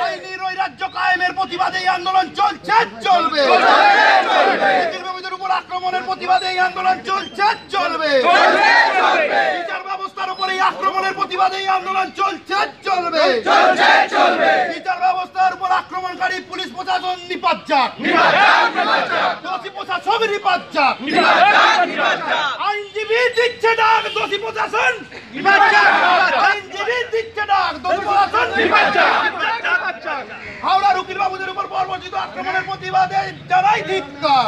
আইনি নৈরাজ্য কায়েমের প্রতিবাদে এই আন্দোলন চলছে চলবে। উপর আক্রমণের প্রতিবাদে এই আন্দোলন চলছে চলবে। বিচার ব্যবস্থার উপর এই আক্রমণের প্রতিবাদে এই আন্দোলন চলছে চলবে। বিচার ব্যবস্থার উপর আক্রমণকারী পুলিশ প্রশাসন নিপাত যাক, দোষী প্রশাসন নিপাত যাক। আইনজীবী দিচ্ছে ডাক, দোষী প্রশাসন নিপাত যাক। আইনজীবী দিচ্ছে ডাক, দোষী প্রশাসন নিপাত যাক। হাওড়ার উকিল বাবুদের উপর বর্বরচিত আক্রমণের প্রতিবাদে জানাই ধিক্কার।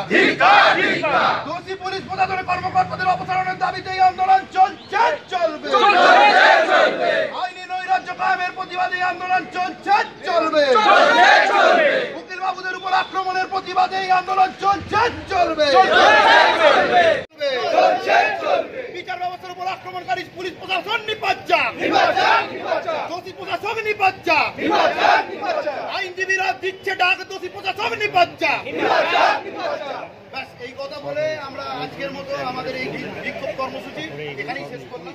দোষী পুলিশ প্রশাসনের কর্মকর্তাদের অপসারণের দাবিতে এই আন্দোলন চলছে চলবে। আইনি নৈরাজ্য কায়েমের প্রতিবাদে এই আন্দোলন চলছে চলবে। উকিল বাবুদের উপর আক্রমণের প্রতিবাদে এই আন্দোলন চলছে চলবে। বিচার ব্যবস্থার উপর আক্রমণকারী পুলিশ প্রশাসন নিপাত যাক, দোষী প্রশাসন নিপাত যাক। আইনজীবীরা দিচ্ছে ডাক, দোষী প্রশাসন নিপাত যাক। ব্যাস এই কথা বলে আমরা আজকের মতো আমাদের এই বিক্ষোভ কর্মসূচি এখানেই শেষ করলাম।